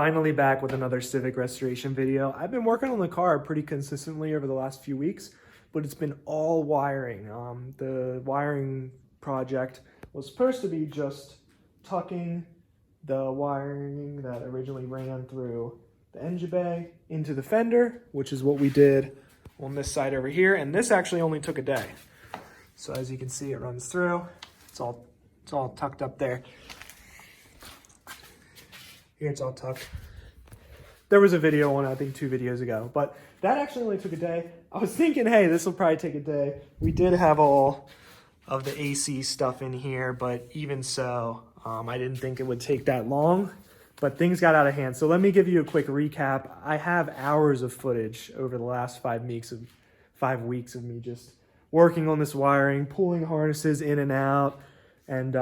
Finally back with another Civic Restoration video. I've been working on the car pretty consistently over the last few weeks, but it's been all wiring. The wiring project was supposed to be just tucking the wiring that originally ran through the engine bay into the fender, which is what we did on this side over here, and this actually only took a day. So as you can see, it runs through. It's all tucked up there. Here it's all tucked. There was a video on it, I think 2 videos ago, but that actually only took a day. I was thinking, hey, this will probably take a day. We did have all of the AC stuff in here, but even so, I didn't think it would take that long, but things got out of hand. So let me give you a quick recap. I have hours of footage over the last 5 weeks of me just working on this wiring, pulling harnesses in and out, and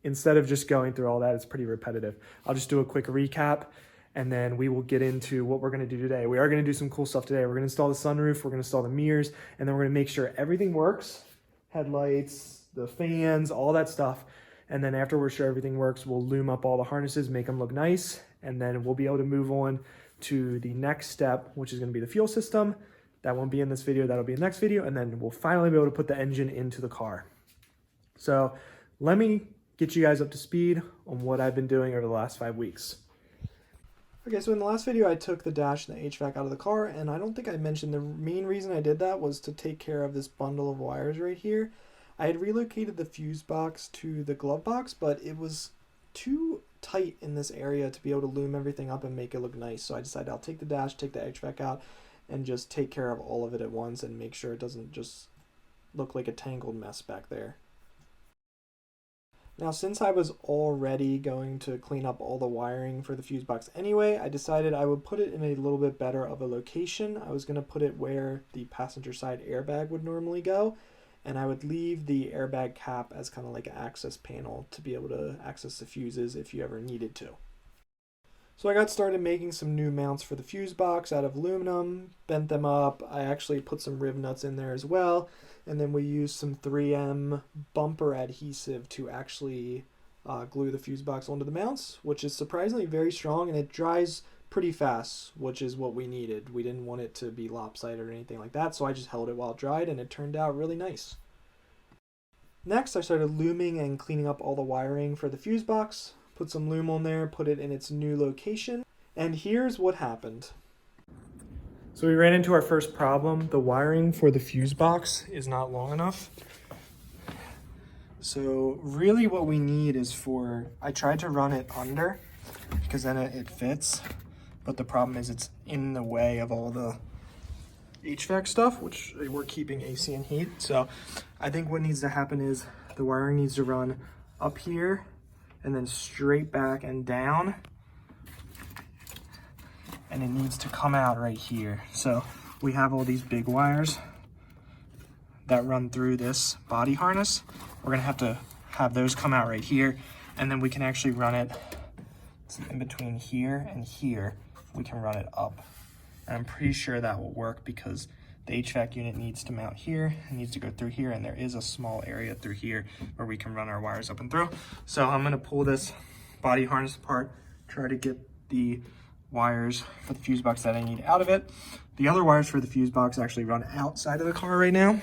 instead of just going through all that, it's pretty repetitive. I'll just do a quick recap, and then we will get into what we're gonna do today. We are gonna do some cool stuff today. We're gonna install the sunroof, we're gonna install the mirrors, and then we're gonna make sure everything works, headlights, the fans, all that stuff. And then after we're sure everything works, we'll loom up all the harnesses, make them look nice, and then we'll be able to move on to the next step, which is gonna be the fuel system. That won't be in this video, that'll be in the next video, and then we'll finally be able to put the engine into the car. So let me get you guys up to speed on what I've been doing over the last 5 weeks. Okay, so in the last video, I took the dash and the HVAC out of the car, and I don't think I mentioned the main reason I did that was to take care of this bundle of wires right here. I had relocated the fuse box to the glove box, but it was too tight in this area to be able to loom everything up and make it look nice. So I decided I'll take the dash, take the HVAC out, and just take care of all of it at once and make sure it doesn't just look like a tangled mess back there. Now, since I was already going to clean up all the wiring for the fuse box anyway, I decided I would put it in a little bit better of a location. I was going to put it where the passenger side airbag would normally go, and I would leave the airbag cap as kind of like an access panel to be able to access the fuses if you ever needed to. So I got started making some new mounts for the fuse box out of aluminum, bent them up. I actually put some rib nuts in there as well, and then we used some 3M bumper adhesive to actually glue the fuse box onto the mounts, which is surprisingly very strong, and it dries pretty fast, which is what we needed. We didn't want it to be lopsided or anything like that, so I just held it while it dried, and it turned out really nice. Next, I started looming and cleaning up all the wiring for the fuse box. Put some loom on there, put it in its new location, and here's what happened. So we ran into our first problem. The wiring for the fuse box is not long enough. So really what we need is I tried to run it under because then it fits, but the problem is it's in the way of all the HVAC stuff, which we're keeping AC and heat. So I think what needs to happen is the wiring needs to run up here and then straight back and down, and it needs to come out right here. So we have all these big wires that run through this body harness. We're gonna have to have those come out right here, and then we can actually run it in between here and here. We can run it up, and I'm pretty sure that will work because the HVAC unit needs to mount here, it needs to go through here, and there is a small area through here where we can run our wires up and through. So I'm gonna pull this body harness apart, try to get the wires for the fuse box that I need out of it. The other wires for the fuse box actually run outside of the car right now,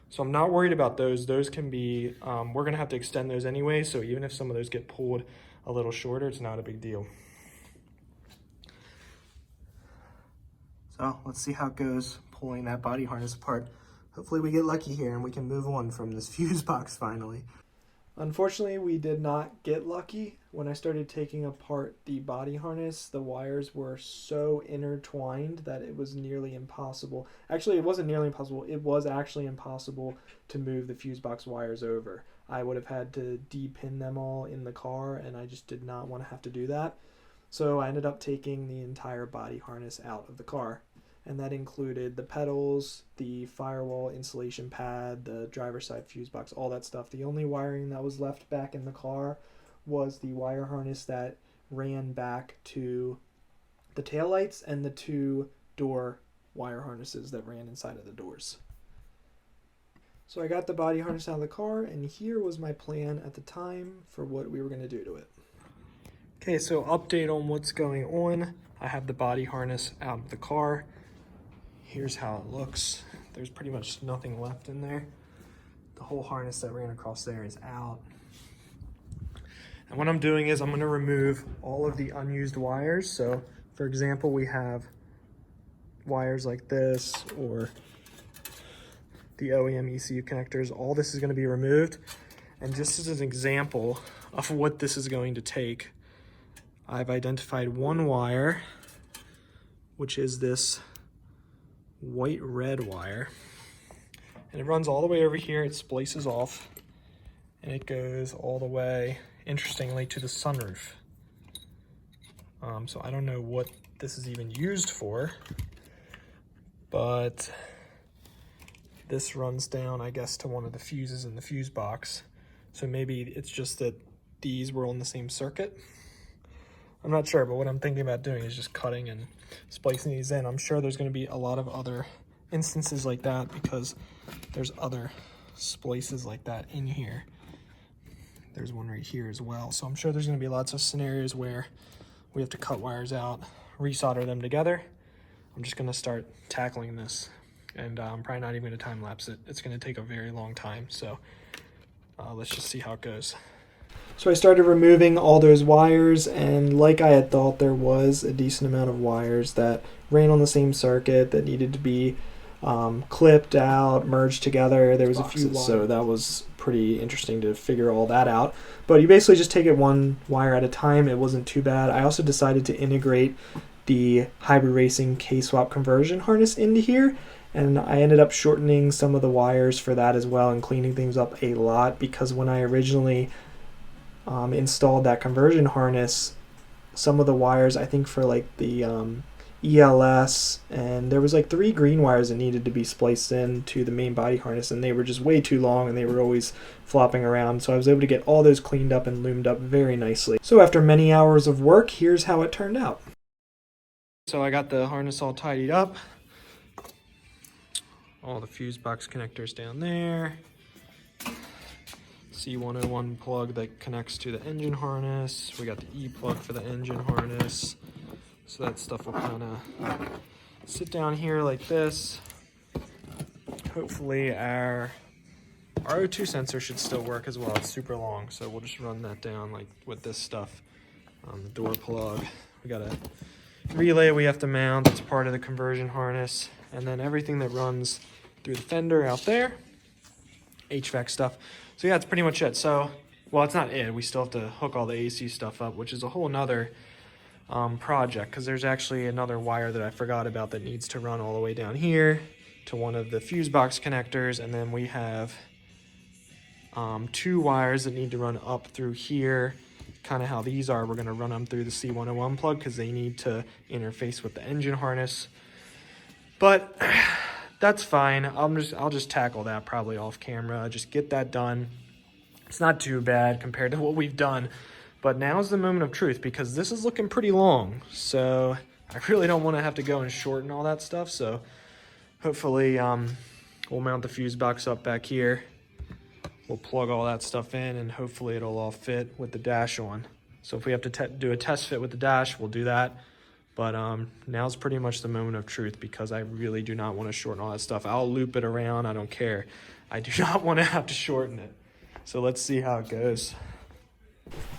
so I'm not worried about those. Those can be, we're gonna have to extend those anyway, so even if some of those get pulled a little shorter, it's not a big deal. So let's see how it goes pulling that body harness apart. Hopefully we get lucky here and we can move on from this fuse box finally. Unfortunately, we did not get lucky. When I started taking apart the body harness, the wires were so intertwined that it was nearly impossible. Actually, it wasn't nearly impossible. It was actually impossible to move the fuse box wires over. I would have had to de-pin them all in the car, and I just did not want to have to do that. So I ended up taking the entire body harness out of the car. And that included the pedals, the firewall insulation pad, the driver's side fuse box, all that stuff. The only wiring that was left back in the car was the wire harness that ran back to the taillights and the 2 door wire harnesses that ran inside of the doors. So I got the body harness out of the car, and here was my plan at the time for what we were going to do to it. Okay, so update on what's going on. I have the body harness out of the car. Here's how it looks. There's pretty much nothing left in there. The whole harness that ran across there is out. And what I'm doing is I'm gonna remove all of the unused wires. So for example, we have wires like this or the OEM ECU connectors. All this is gonna be removed. And just as an example of what this is going to take, I've identified one wire, which is this white-red wire. And it runs all the way over here, it splices off, and it goes all the way, interestingly, to the sunroof. So I don't know what this is even used for, but this runs down, I guess, to one of the fuses in the fuse box. So maybe it's just that these were on the same circuit. I'm not sure, but what I'm thinking about doing is just cutting and splicing these in. I'm sure there's going to be a lot of other instances like that because there's other splices like that in here. There's one right here as well. So I'm sure there's going to be lots of scenarios where we have to cut wires out, resolder them together. I'm just going to start tackling this, and I'm probably not even going to time lapse it. It's going to take a very long time. So let's just see how it goes. So I started removing all those wires, and like I had thought, there was a decent amount of wires that ran on the same circuit that needed to be clipped out, merged together. There was a few wires, so that was pretty interesting to figure all that out. But you basically just take it one wire at a time. It wasn't too bad. I also decided to integrate the hybrid racing K-swap conversion harness into here, and I ended up shortening some of the wires for that as well and cleaning things up a lot, because when I originally installed that conversion harness, some of the wires, I think for like the ELS, and there was like 3 green wires that needed to be spliced in to the main body harness, and they were just way too long and they were always flopping around. So I was able to get all those cleaned up and loomed up very nicely. So after many hours of work, here's how it turned out. So I got the harness all tidied up. All the fuse box connectors down there. C101 plug that connects to the engine harness. We got the E plug for the engine harness. So that stuff will kind of sit down here like this. Hopefully our O2 sensor should still work as well. It's super long, so we'll just run that down like with this stuff. The door plug. We got a relay we have to mount. That's part of the conversion harness. And then everything that runs through the fender out there. HVAC stuff. So yeah, that's pretty much it. So, well, it's not it. We still have to hook all the AC stuff up, which is a whole nother project, because there's actually another wire that I forgot about that needs to run all the way down here to one of the fuse box connectors, and then we have 2 wires that need to run up through here, kind of how these are. We're going to run them through the C101 plug because they need to interface with the engine harness. But that's fine. I'll just tackle that probably off camera. Just get that done. It's not too bad compared to what we've done. But now's the moment of truth, because this is looking pretty long. So I really don't want to have to go and shorten all that stuff. So hopefully we'll mount the fuse box up back here. We'll plug all that stuff in, and hopefully it'll all fit with the dash on. So if we have to do a test fit with the dash, we'll do that. But now's pretty much the moment of truth, because I really do not want to shorten all that stuff. I'll loop it around. I don't care. I do not want to have to shorten it. So let's see how it goes.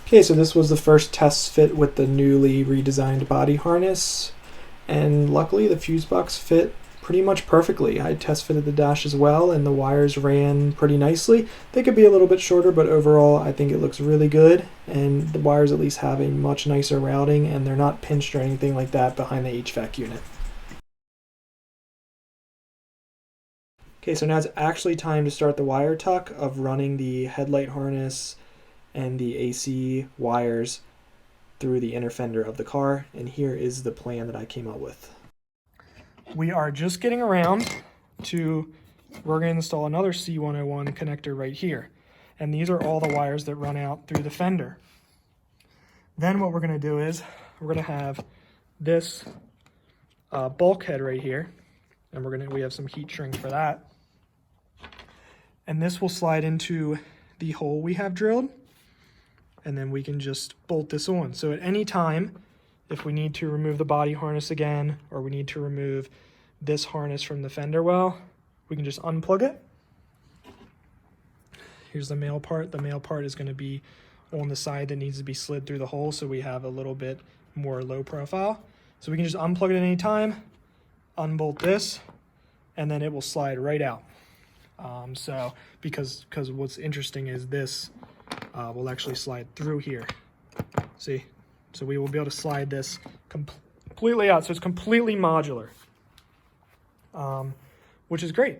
Okay, so this was the first test fit with the newly redesigned body harness. And luckily the fuse box fit pretty much perfectly. I test fitted the dash as well, and the wires ran pretty nicely. They could be a little bit shorter, but overall I think it looks really good, and the wires at least have a much nicer routing, and they're not pinched or anything like that behind the HVAC unit. Okay, so now it's actually time to start the wire tuck of running the headlight harness and the AC wires through the inner fender of the car, and here is the plan that I came up with. We are just getting around to, we're going to install another C101 connector right here. And these are all the wires that run out through the fender. Then what we're going to do is, we're going to have this bulkhead right here. And we have some heat shrink for that. And this will slide into the hole we have drilled. and then we can just bolt this on. So at any time, if we need to remove the body harness again, or we need to remove this harness from the fender well, we can just unplug it. Here's the male part. The male part is going to be on the side that needs to be slid through the hole, so we have a little bit more low profile. So we can just unplug it at any time, unbolt this, and then it will slide right out. So because what's interesting is this will actually slide through here. See? So we will be able to slide this completely out. So it's completely modular, which is great.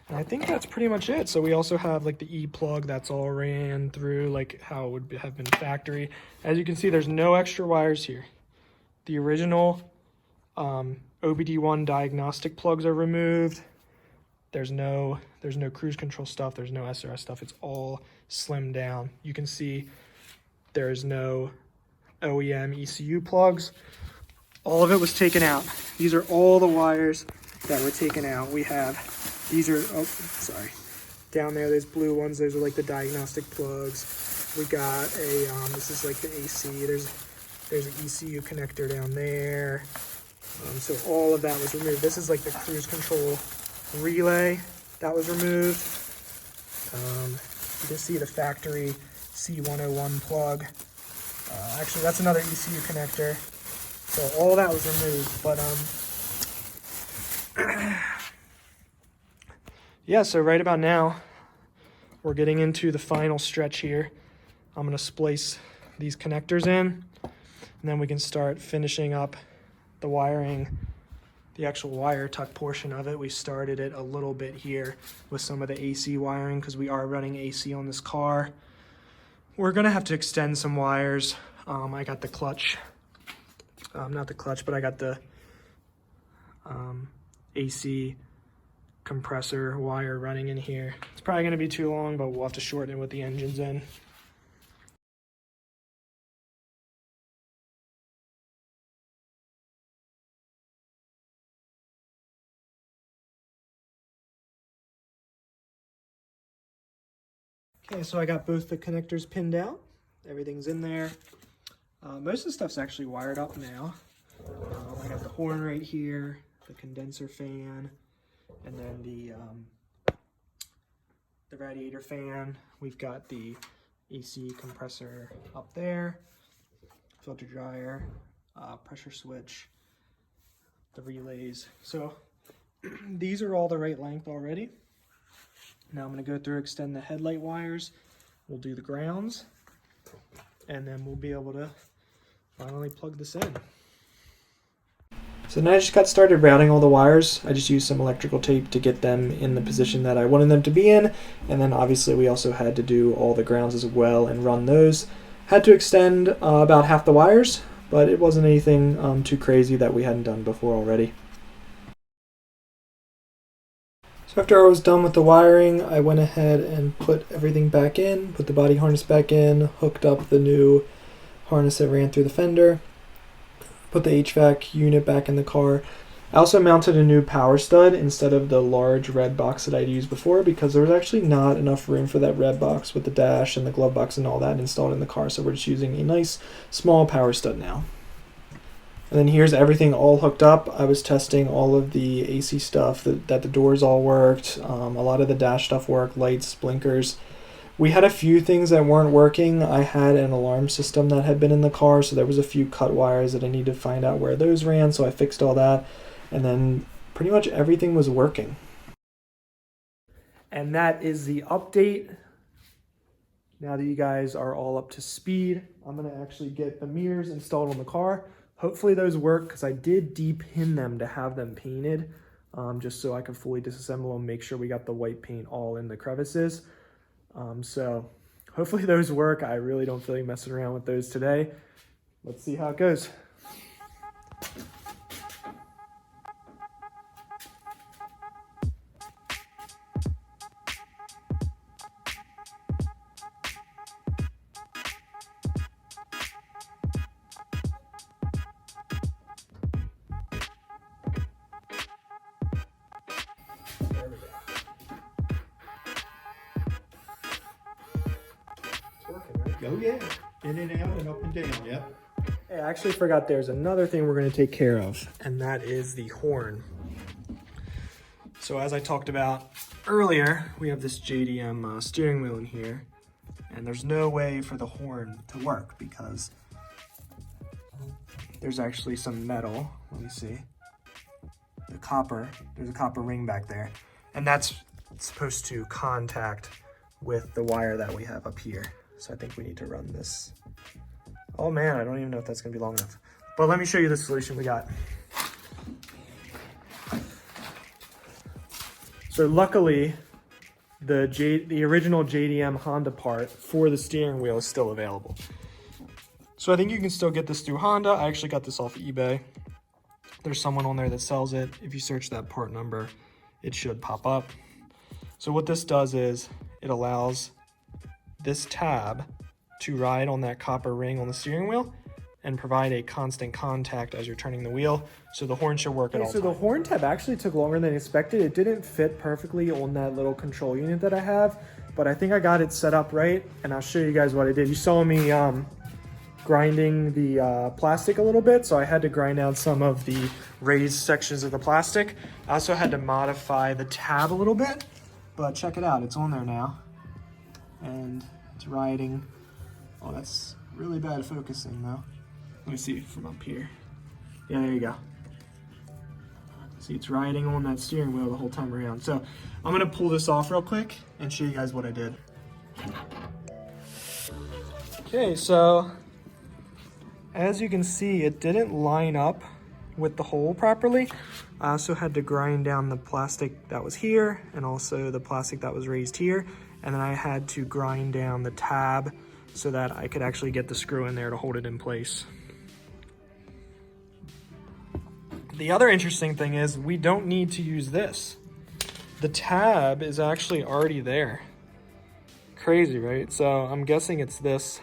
And I think that's pretty much it. So we also have like the E-plug that's all ran through like how it would have been factory. As you can see, there's no extra wires here. The original OBD1 diagnostic plugs are removed. There's no cruise control stuff. There's no SRS stuff. It's all slimmed down. You can see there's no OEM ECU plugs. All of it was taken out. These are all the wires that were taken out. We have, these are, oh, sorry. Down there, there's blue ones. Those are like the diagnostic plugs. We got a, this is like the AC. There's an ECU connector down there. So all of that was removed. This is like the cruise control relay that was removed. You can see the factory C101 plug. Actually, that's another ECU connector. So all that was removed, but yeah, so right about now, we're getting into the final stretch here. I'm gonna splice these connectors in, and then we can start finishing up the wiring, the actual wire tuck portion of it. We started it a little bit here with some of the AC wiring because we are running AC on this car. We're gonna have to extend some wires. I got the clutch, not the clutch, but I got the AC compressor wire running in here. It's probably gonna be too long, but we'll have to shorten it with the engines in. Okay, so I got both the connectors pinned out. Everything's in there. Most of the stuff's actually wired up now. I got the horn right here, the condenser fan, and then the radiator fan. We've got the AC compressor up there, filter dryer, pressure switch, the relays. So these are all the right length already. Now I'm going to go through, extend the headlight wires. We'll do the grounds, and then we'll be able to finally plug this in. So now I just got started routing all the wires. I just used some electrical tape to get them in the position that I wanted them to be in, and then obviously we also had to do all the grounds as well and run those. Had to extend about half the wires, but it wasn't anything too crazy that we hadn't done before already. So after I was done with the wiring, I went ahead and put everything back in, put the body harness back in, hooked up the new harness that ran through the fender, put the HVAC unit back in the car. I also mounted a new power stud instead of the large red box that I'd used before because there was actually not enough room for that red box with the dash and the glove box and all that installed in the car. So we're just using a nice small power stud now. And then here's everything all hooked up. I was testing all of the AC stuff, that the doors all worked. A lot of the dash stuff worked, lights, blinkers. We had a few things that weren't working. I had an alarm system that had been in the car, so there was a few cut wires that I needed to find out where those ran, so I fixed all that. And then pretty much everything was working. And that is the update. Now that you guys are all up to speed, I'm going to actually get the mirrors installed on the car. Hopefully those work because I did de-pin them to have them painted just so I can fully disassemble them, make sure we got the white paint all in the crevices. So hopefully those work. I really don't feel like messing around with those today. Let's see how it goes. There we go. It's working. Oh yeah, in and out and up and down, yep. Hey, I actually forgot there's another thing we're gonna take care of, and that is the horn. So as I talked about earlier, we have this JDM steering wheel in here, and there's no way for the horn to work because there's actually some metal. Let me see. The copper, there's a copper ring back there, and that's supposed to contact with the wire that we have up here. So I think we need to run this. Oh man, I don't even know if that's gonna be long enough. But let me show you the solution we got. So luckily, the original JDM Honda part for the steering wheel is still available. So I think you can still get this through Honda. I actually got this off eBay. There's someone on there that sells it. If you search that part number, it should pop up. So what this does is it allows this tab to ride on that copper ring on the steering wheel and provide a constant contact as you're turning the wheel. So the horn should work at all times. So the horn tab actually took longer than expected. It didn't fit perfectly on that little control unit that I have, but I think I got it set up right, and I'll show you guys what I did. You saw me grinding the plastic a little bit, so I had to grind out some of the raised sections of the plastic. I also had to modify the tab a little bit, but check it out, it's on there now. And it's riding. Oh, that's really bad focusing though. Let me see from up here. Yeah, there you go. See, it's riding on that steering wheel the whole time around. So I'm gonna pull this off real quick and show you guys what I did. Okay, so as you can see, it didn't line up with the hole properly. I also had to grind down the plastic that was here and also the plastic that was raised here. And then I had to grind down the tab so that I could actually get the screw in there to hold it in place. The other interesting thing is we don't need to use this. The tab is actually already there. Crazy, right? So I'm guessing it's this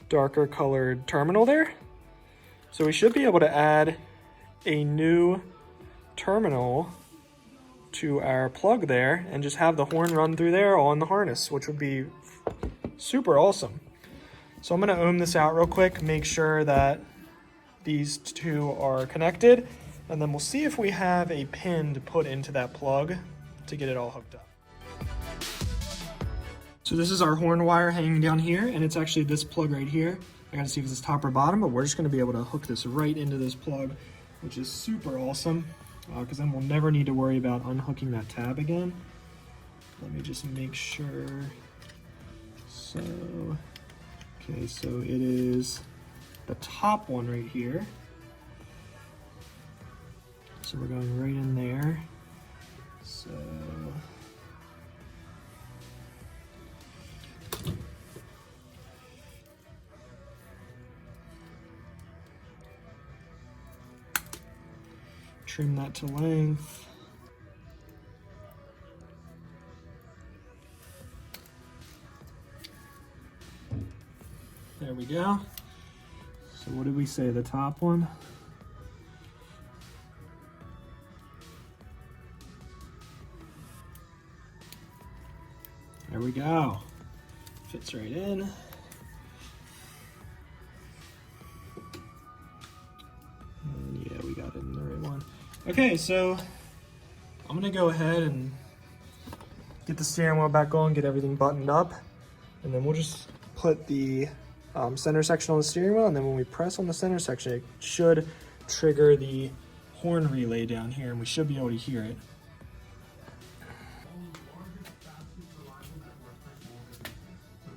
darker colored terminal there. So we should be able to add a new terminal to our plug there and just have the horn run through there on the harness, which would be super awesome. So I'm gonna ohm this out real quick, make sure that these two are connected, and then we'll see if we have a pin to put into that plug to get it all hooked up. So this is our horn wire hanging down here, and it's actually this plug right here. I gotta see if it's top or bottom, but we're just gonna be able to hook this right into this plug, which is super awesome, because then we'll never need to worry about unhooking that tab again. Let me just make sure. So, okay, so it is the top one right here. So we're going right in there. So, trim that to length. There we go. So what did we say, the top one? There we go. Fits right in. And yeah, we got it in the right one. Okay, so I'm gonna go ahead and get the steering wheel back on, get everything buttoned up, and then we'll just put the center section on the steering wheel, and then when we press on the center section, it should trigger the horn relay down here, and we should be able to hear it.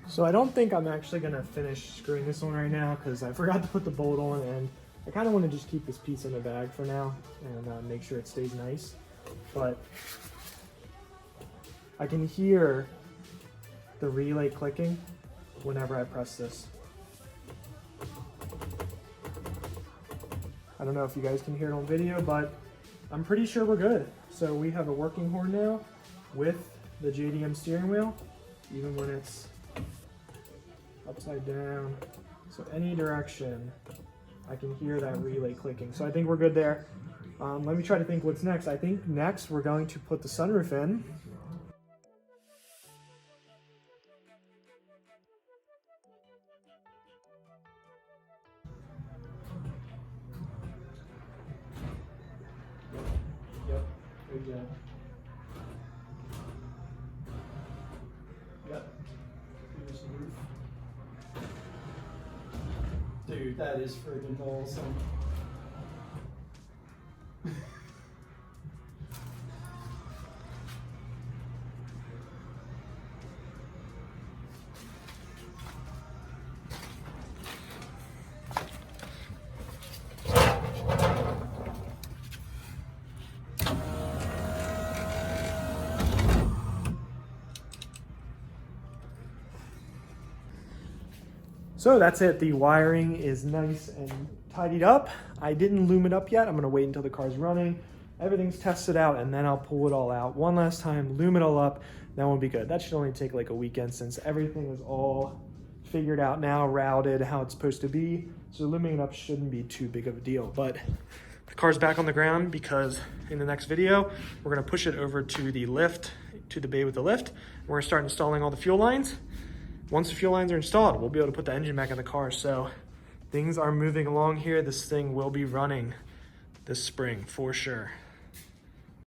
So I don't think I'm actually gonna finish screwing this on right now because I forgot to put the bolt on, and I kind of want to just keep this piece in the bag for now and make sure it stays nice. But I can hear the relay clicking whenever I press this. I don't know if you guys can hear it on video, but I'm pretty sure we're good. So we have a working horn now with the JDM steering wheel, even when it's upside down. So any direction, I can hear that relay clicking. So I think we're good there. Let me try to think what's next. I think next we're going to put the sunroof in. we go. Yep. Here's the roof. Dude, that is friggin' awesome. So that's it. The wiring is nice and tidied up. I didn't loom it up yet. I'm gonna wait until the car's running. Everything's tested out, and then I'll pull it all out one last time, loom it all up. That won't be good. That should only take like a weekend since everything is all figured out now, routed, how it's supposed to be. So looming it up shouldn't be too big of a deal. But the car's back on the ground because in the next video, we're gonna push it over to the lift, to the bay with the lift. We're gonna start installing all the fuel lines. Once the fuel lines are installed, we'll be able to put the engine back in the car. So things are moving along here. This thing will be running this spring for sure.